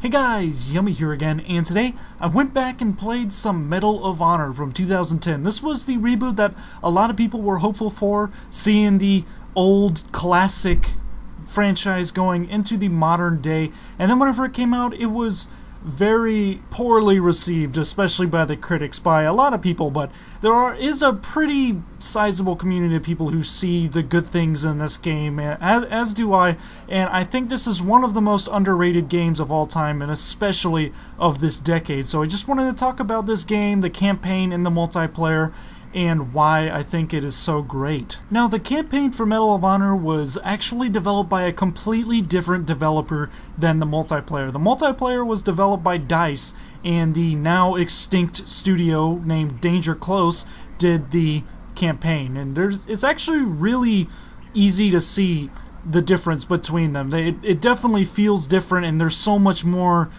Hey guys, Yummy here again, and today I went back and played some Medal of Honor from 2010. This was the reboot that a lot of people were hopeful for, seeing the old classic franchise going into the modern day, and then whenever it came out, it was very poorly received, especially by the critics, by a lot of people, but there is a pretty sizable community of people who see the good things in this game, as do I, and I think this is one of the most underrated games of all time, and especially of this decade. So I just wanted to talk about this game, the campaign, and the multiplayer, and why I think it is so great. Now, the campaign for Medal of Honor was actually developed by a completely different developer than the multiplayer. The multiplayer was developed by DICE, and the now extinct studio named Danger Close did the campaign. And it's actually really easy to see the difference between them. It definitely feels different, and there's so much more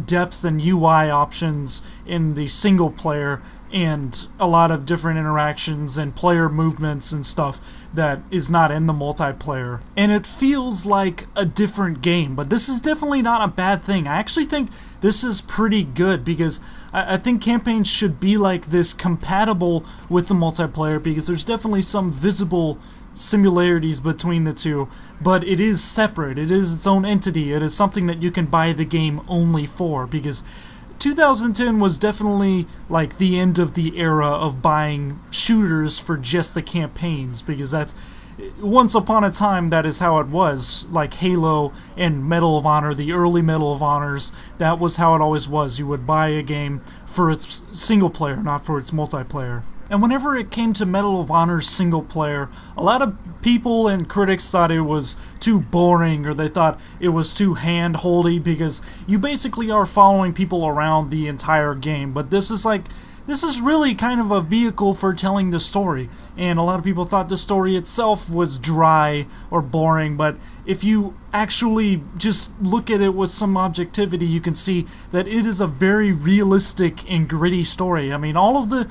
depth and UI options in the single player, and a lot of different interactions and player movements and stuff that is not in the multiplayer. And it feels like a different game, but this is definitely not a bad thing. I actually think this is pretty good, because I think campaigns should be like this, compatible with the multiplayer, because there's definitely some visible similarities between the two, but it is separate. It is its own entity. It is something that you can buy the game only for, because 2010 was definitely like the end of the era of buying shooters for just the campaigns, because that's once upon a time that is how it was. Like Halo and Medal of Honor, the early Medal of Honors, that was how it always was. You would buy a game for its single player, not for its multiplayer. And whenever it came to Medal of Honor's single player, a lot of people and critics thought it was too boring, or they thought it was too hand-holdy, because you basically are following people around the entire game. But this is really kind of a vehicle for telling the story, and a lot of people thought the story itself was dry or boring, but if you actually just look at it with some objectivity, you can see that it is a very realistic and gritty story. I mean, all of the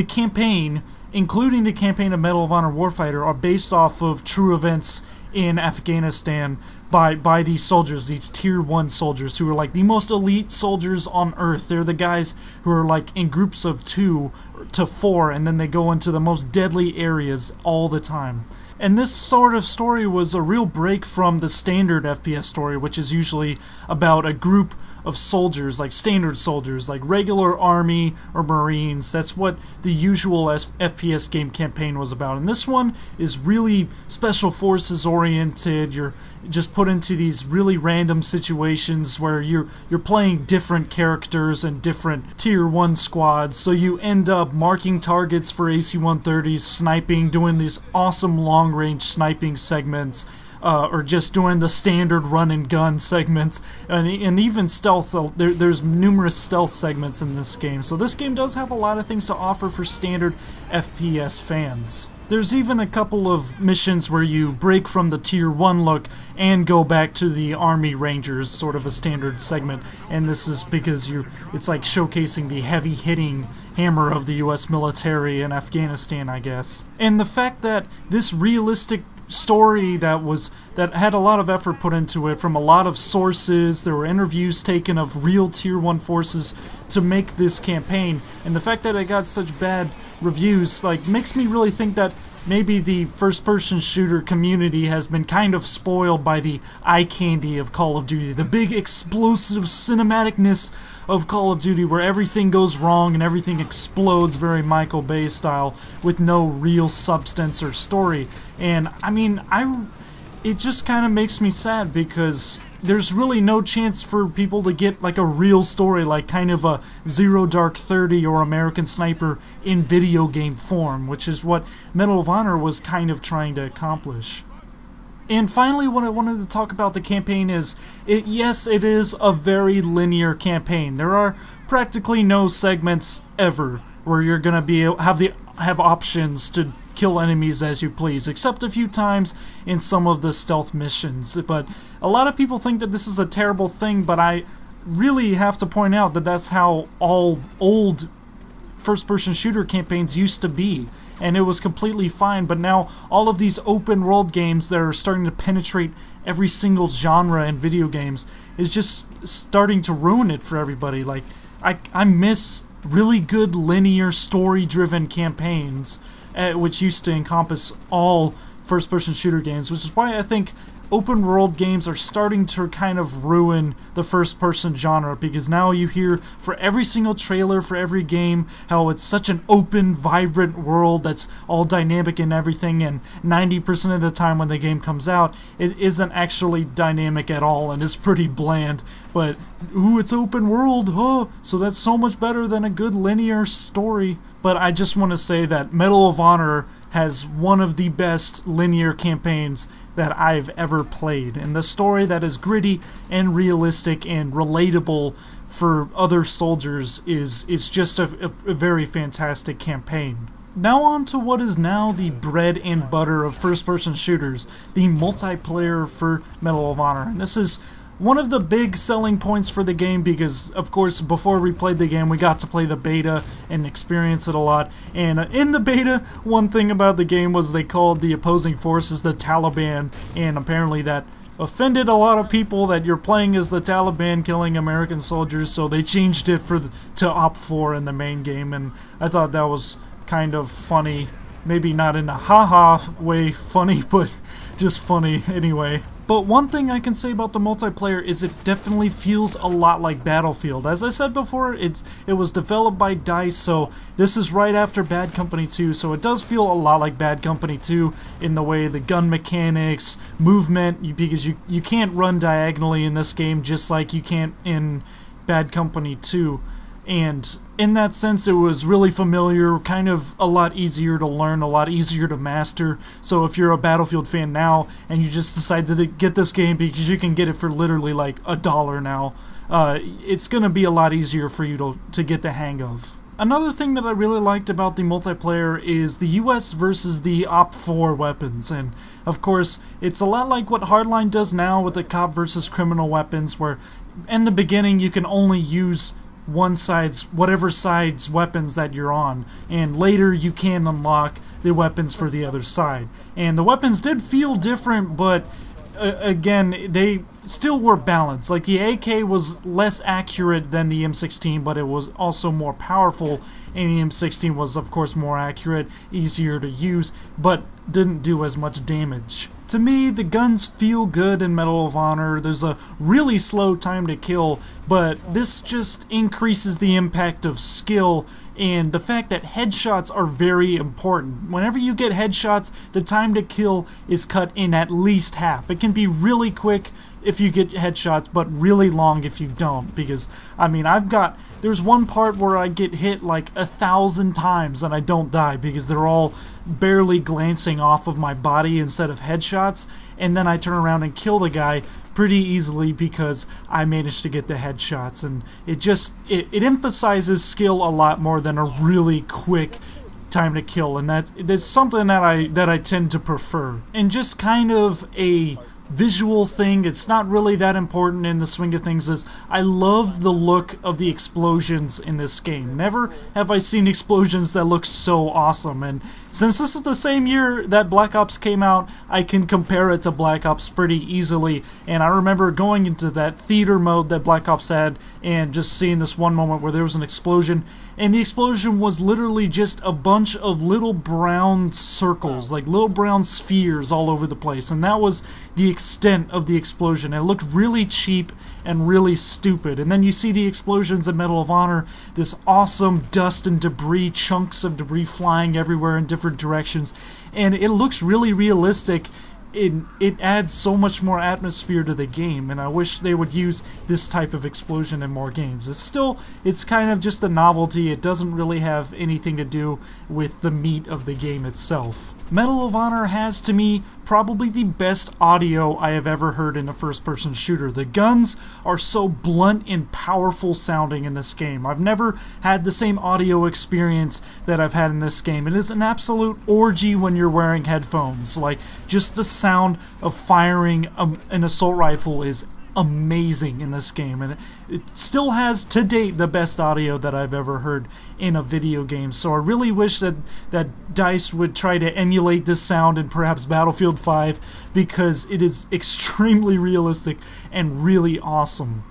campaign, including the campaign of Medal of Honor Warfighter, are based off of true events in Afghanistan by these soldiers, these Tier 1 soldiers, who are like the most elite soldiers on Earth. They're the guys who are like in groups of 2 to 4, and then they go into the most deadly areas all the time. And this sort of story was a real break from the standard FPS story, which is usually about a group of soldiers, like standard soldiers, like regular army or marines. That's what the usual FPS game campaign was about. And this one is really special forces oriented. You're just put into these really random situations where you're playing different characters and different Tier 1 squads. So you end up marking targets for AC-130s, sniping, doing these awesome long-range sniping segments, or just doing the standard run and gun segments, and even stealth. There's numerous stealth segments in this game, so this game does have a lot of things to offer for standard FPS fans. There's even a couple of missions where you break from the Tier 1 look and go back to the Army Rangers, sort of a standard segment, and this is because it's like showcasing the heavy-hitting hammer of the US military in Afghanistan, I guess. And the fact that this realistic story that had a lot of effort put into it from a lot of sources, there were interviews taken of real Tier 1 forces to make this campaign, and the fact that it got such bad reviews makes me really think that maybe the first-person shooter community has been kind of spoiled by the eye candy of Call of Duty, the big explosive cinematicness of Call of Duty where everything goes wrong and everything explodes very Michael Bay style with no real substance or story. And I mean, it just kind of makes me sad because there's really no chance for people to get like a real story, like kind of a Zero Dark 30 or American Sniper in video game form, which is what Medal of Honor was kind of trying to accomplish. And finally, what I wanted to talk about the campaign is, yes, it is a very linear campaign. There are practically no segments ever where you're gonna have options to kill enemies as you please, except a few times in some of the stealth missions. But a lot of people think that this is a terrible thing, but I really have to point out that that's how all old first-person shooter campaigns used to be, and it was completely fine. But now all of these open world games that are starting to penetrate every single genre in video games is just starting to ruin it for everybody. Like, I miss really good linear story-driven campaigns, which used to encompass all first-person shooter games, which is why I think open world games are starting to kind of ruin the first-person genre, because now you hear for every single trailer for every game how it's such an open, vibrant world that's all dynamic and everything, and 90% of the time when the game comes out, it isn't actually dynamic at all and is pretty bland. But, ooh, it's open world, huh? So that's so much better than a good linear story. But I just want to say that Medal of Honor has one of the best linear campaigns that I've ever played, and the story that is gritty and realistic and relatable for other soldiers is just a very fantastic campaign. Now on to what is now the bread and butter of first-person shooters, the multiplayer for Medal of Honor. And this is one of the big selling points for the game because, of course, before we played the game, we got to play the beta and experience it a lot. And in the beta, one thing about the game was they called the opposing forces the Taliban, and apparently that offended a lot of people that you're playing as the Taliban killing American soldiers, so they changed it to OPFOR in the main game, and I thought that was kind of funny. Maybe not in a haha way funny, but just funny anyway. But one thing I can say about the multiplayer is it definitely feels a lot like Battlefield. As I said before, it was developed by DICE, so this is right after Bad Company 2, so it does feel a lot like Bad Company 2 in the way the gun mechanics, movement, because you can't run diagonally in this game just like you can't in Bad Company 2. And in that sense, it was really familiar, kind of a lot easier to learn, a lot easier to master. So if you're a Battlefield fan now, and you just decided to get this game because you can get it for literally like $1 now, it's going to be a lot easier for you to get the hang of. Another thing that I really liked about the multiplayer is the US versus the OPFOR weapons, and of course, it's a lot like what Hardline does now with the cop versus criminal weapons, where in the beginning you can only use whatever side's weapons that you're on, and later you can unlock the weapons for the other side. And the weapons did feel different, but again, they still were balanced. Like the AK was less accurate than the M16, but it was also more powerful, and the M16 was of course more accurate, easier to use, but didn't do as much damage. To me, the guns feel good in Medal of Honor. There's a really slow time to kill, but this just increases the impact of skill and the fact that headshots are very important. Whenever you get headshots, the time to kill is cut in at least half. It can be really quick if you get headshots, but really long if you don't, because, I mean, there's one part where I get hit like 1,000 times and I don't die because they're all barely glancing off of my body instead of headshots, and then I turn around and kill the guy pretty easily because I managed to get the headshots, and it emphasizes skill a lot more than a really quick time to kill, and that's something that I tend to prefer. And just kind of a visual thing. It's not really that important in the swing of things. Is I love the look of the explosions in this game. Never have I seen explosions that look so awesome. And since this is the same year that Black Ops came out, I can compare it to Black Ops pretty easily. And I remember going into that theater mode that Black Ops had and just seeing this one moment where there was an explosion, and the explosion was literally just a bunch of little brown circles, like little brown spheres all over the place, and that was the extent of the explosion. It looked really cheap and really stupid. And then you see the explosions in Medal of Honor, this awesome dust and debris, chunks of debris flying everywhere in different directions, and it looks really realistic. It adds so much more atmosphere to the game, and I wish they would use this type of explosion in more games. It's kind of just a novelty. It doesn't really have anything to do with the meat of the game itself. Medal of Honor has, to me, probably the best audio I have ever heard in a first-person shooter. The guns are so blunt and powerful sounding in this game. I've never had the same audio experience that I've had in this game. It is an absolute orgy when you're wearing headphones. Like, just the sound of firing an assault rifle is amazing in this game, and it still has to date the best audio that I've ever heard in a video game. So I really wish that DICE would try to emulate this sound in perhaps Battlefield 5, because it is extremely realistic and really awesome.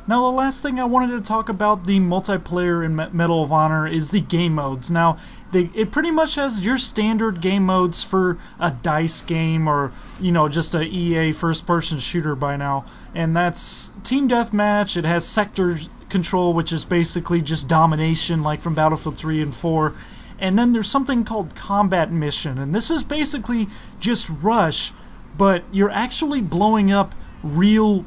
Now, the last thing I wanted to talk about the multiplayer in Medal of Honor is the game modes. Now, it pretty much has your standard game modes for a DICE game, or, you know, just a EA first-person shooter by now. And that's Team Deathmatch. It has Sector Control, which is basically just domination, like from Battlefield 3 and 4. And then there's something called Combat Mission, and this is basically just Rush, but you're actually blowing up real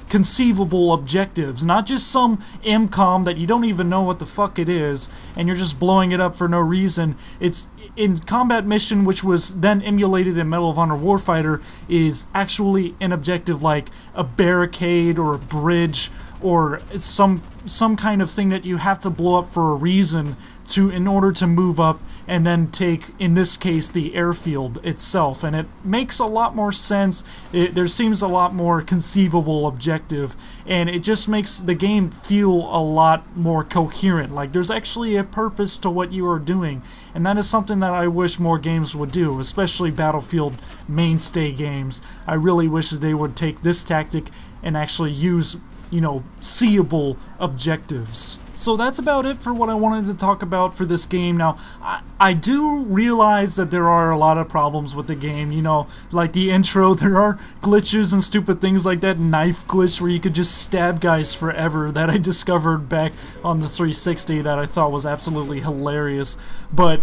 conceivable objectives, not just some MCOM that you don't even know what the fuck it is, and you're just blowing it up for no reason. It's in Combat Mission, which was then emulated in Medal of Honor Warfighter, is actually an objective like a barricade or a bridge or some kind of thing that you have to blow up for a reason in order to move up and then take, in this case, the airfield itself. And it makes a lot more sense. There seems a lot more conceivable objective, and it just makes the game feel a lot more coherent. Like, there's actually a purpose to what you are doing, and that is something that I wish more games would do, especially Battlefield mainstay games. I really wish that they would take this tactic and actually use, you know, seeable objectives. So that's about it for what I wanted to talk about for this game. Now, I do realize that there are a lot of problems with the game, you know, like the intro. There are glitches and stupid things like that knife glitch where you could just stab guys forever that I discovered back on the 360 that I thought was absolutely hilarious. But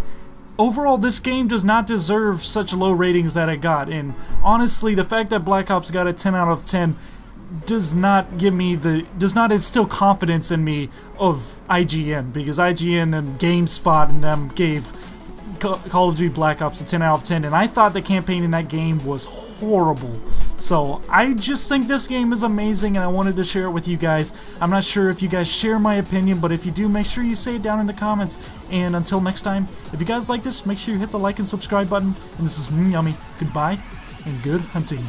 overall, this game does not deserve such low ratings that it got, and honestly, the fact that Black Ops got a 10 out of 10 does not instill confidence in me of IGN, because IGN and GameSpot and them gave Call of Duty Black Ops a 10 out of 10, and I thought the campaign in that game was horrible. So I just think this game is amazing, and I wanted to share it with you guys. I'm not sure if you guys share my opinion, but if you do, make sure you say it down in the comments. And until next time, if you guys like this, make sure you hit the like and subscribe button. And this is Yummy. Goodbye, and good hunting.